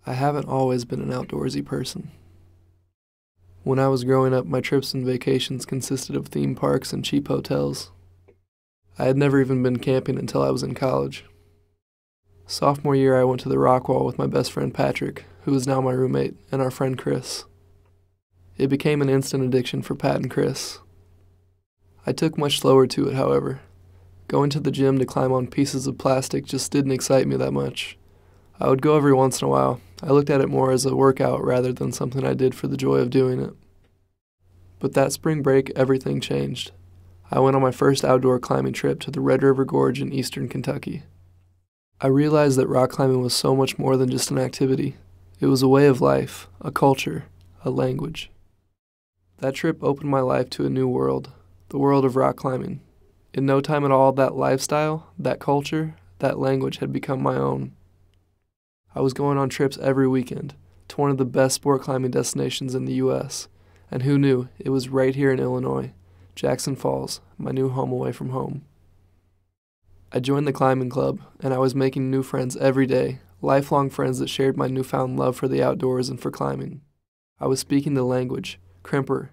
I haven't always been an outdoorsy person. When I was growing up, my trips and vacations consisted of theme parks and cheap hotels. I had never even been camping until I was in college. Sophomore year, I went to the rock wall with my best friend Patrick, who is now my roommate, and our friend Chris. It became an instant addiction for Pat and Chris. I took much slower to it, however. Going to the gym to climb on pieces of plastic just didn't excite me that much. I would go every once in a while. I looked at it more as a workout rather than something I did for the joy of doing it. But that spring break, everything changed. I went on my first outdoor climbing trip to the Red River Gorge in eastern Kentucky. I realized that rock climbing was so much more than just an activity. It was a way of life, a culture, a language. That trip opened my life to a new world, the world of rock climbing. In no time at all, that lifestyle, that culture, that language had become my own. I was going on trips every weekend to one of the best sport climbing destinations in the U.S., and who knew, it was right here in Illinois, Jackson Falls, my new home away from home. I joined the climbing club, and I was making new friends every day, lifelong friends that shared my newfound love for the outdoors and for climbing. I was speaking the language, crimper,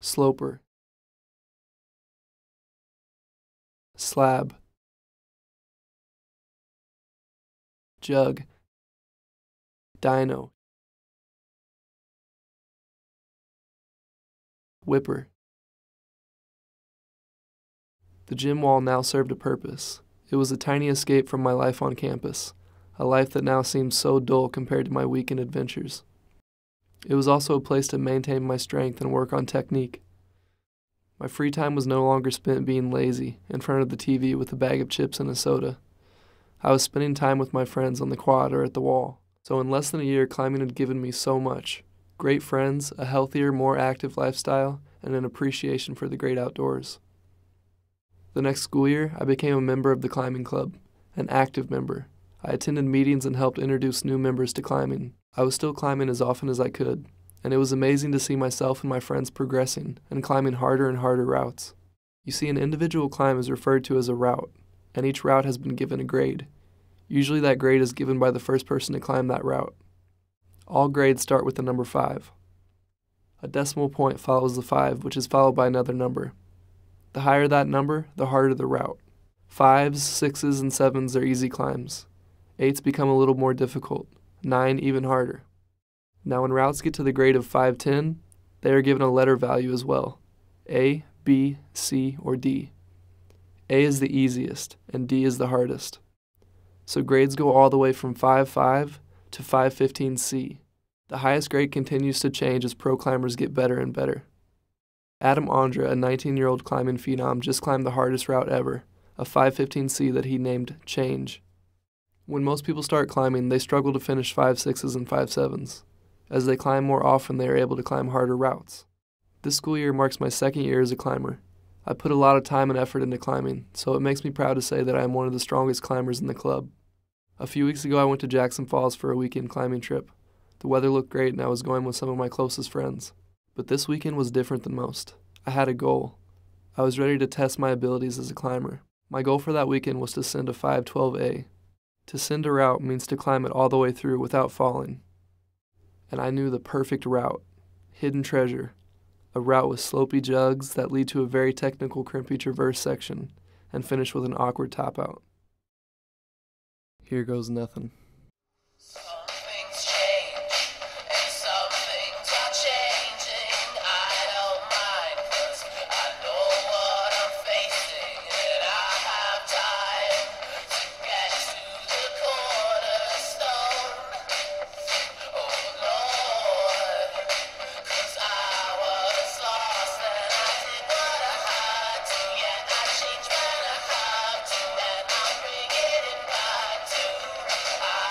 sloper, slab, jug, dyno, whipper. The gym wall now served a purpose. It was a tiny escape from my life on campus, a life that now seemed so dull compared to my weekend adventures. It was also a place to maintain my strength and work on technique. My free time was no longer spent being lazy in front of the TV with a bag of chips and a soda. I was spending time with my friends on the quad or at the wall. So in less than a year, climbing had given me so much. Great friends, a healthier, more active lifestyle, and an appreciation for the great outdoors. The next school year, I became a member of the climbing club, an active member. I attended meetings and helped introduce new members to climbing. I was still climbing as often as I could, and it was amazing to see myself and my friends progressing and climbing harder and harder routes. You see, an individual climb is referred to as a route, and each route has been given a grade. Usually that grade is given by the first person to climb that route. All grades start with the number 5. A decimal point follows the 5, which is followed by another number. The higher that number, the harder the route. 5s, 6s, and 7s are easy climbs. 8s become a little more difficult. 9 even harder. Now when routes get to the grade of 5-10, they are given a letter value as well. A, B, C, or D. A is the easiest, and D is the hardest. So grades go all the way from 5-5 to 5-15C. The highest grade continues to change as pro climbers get better and better. Adam Ondra, a 19-year-old climbing phenom, just climbed the hardest route ever, a 5-15C that he named Change. When most people start climbing, they struggle to finish 5-6s and 5-7s. As they climb more often, they are able to climb harder routes. This school year marks my second year as a climber. I put a lot of time and effort into climbing, so it makes me proud to say that I am one of the strongest climbers in the club. A few weeks ago, I went to Jackson Falls for a weekend climbing trip. The weather looked great, and I was going with some of my closest friends. But this weekend was different than most. I had a goal. I was ready to test my abilities as a climber. My goal for that weekend was to send a 512A. To send a route means to climb it all the way through without falling. And I knew the perfect route. Hidden treasure. A route with slopey jugs that lead to a very technical crimpy traverse section and finish with an awkward top out. Here goes nothing. Some things change, and some things are changing. I don't mind, 'cause I know what I'm facing, and I have time to get to the cornerstone. Oh Lord, 'cause I was lost and I did what I had to, yet I changed when I have to, and I'm bringing it back to. I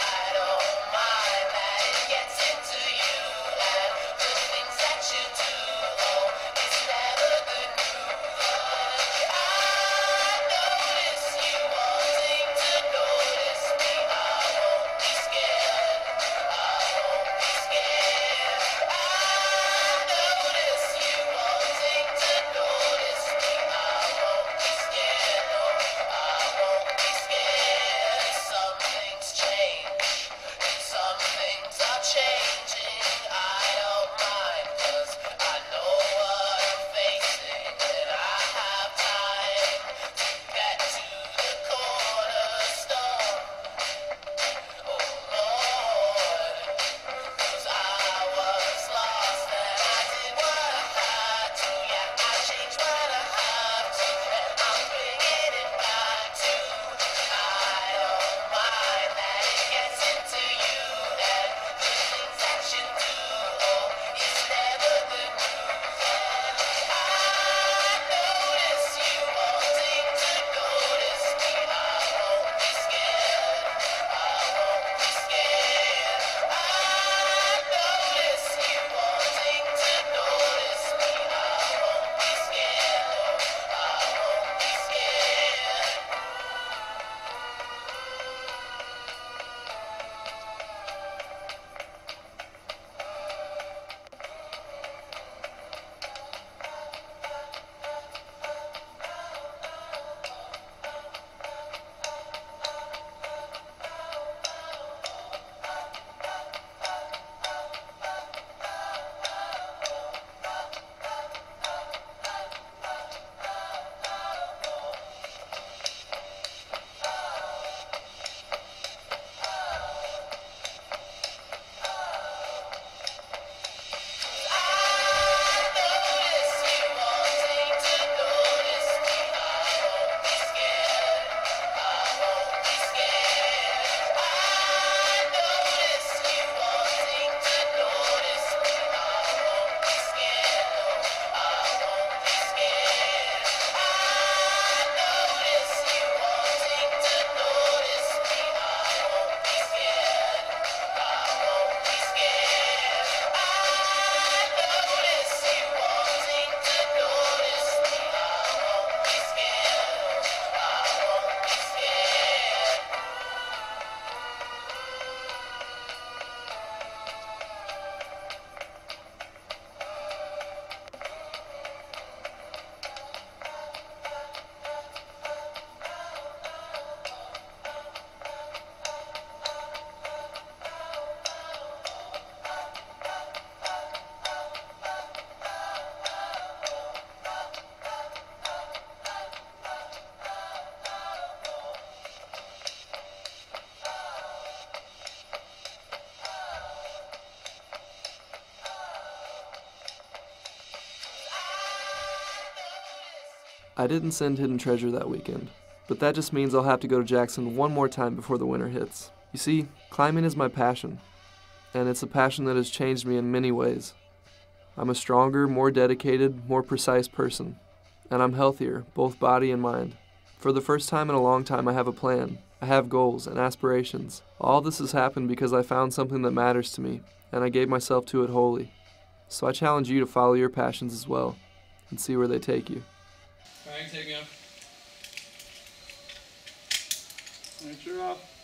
I didn't send Hidden Treasure that weekend, but that just means I'll have to go to Jackson one more time before the winter hits. You see, climbing is my passion, and it's a passion that has changed me in many ways. I'm a stronger, more dedicated, more precise person, and I'm healthier, both body and mind. For the first time in a long time, I have a plan. I have goals and aspirations. All this has happened because I found something that matters to me, and I gave myself to it wholly. So I challenge you to follow your passions as well, and see where they take you. All right, take it. Make sure off.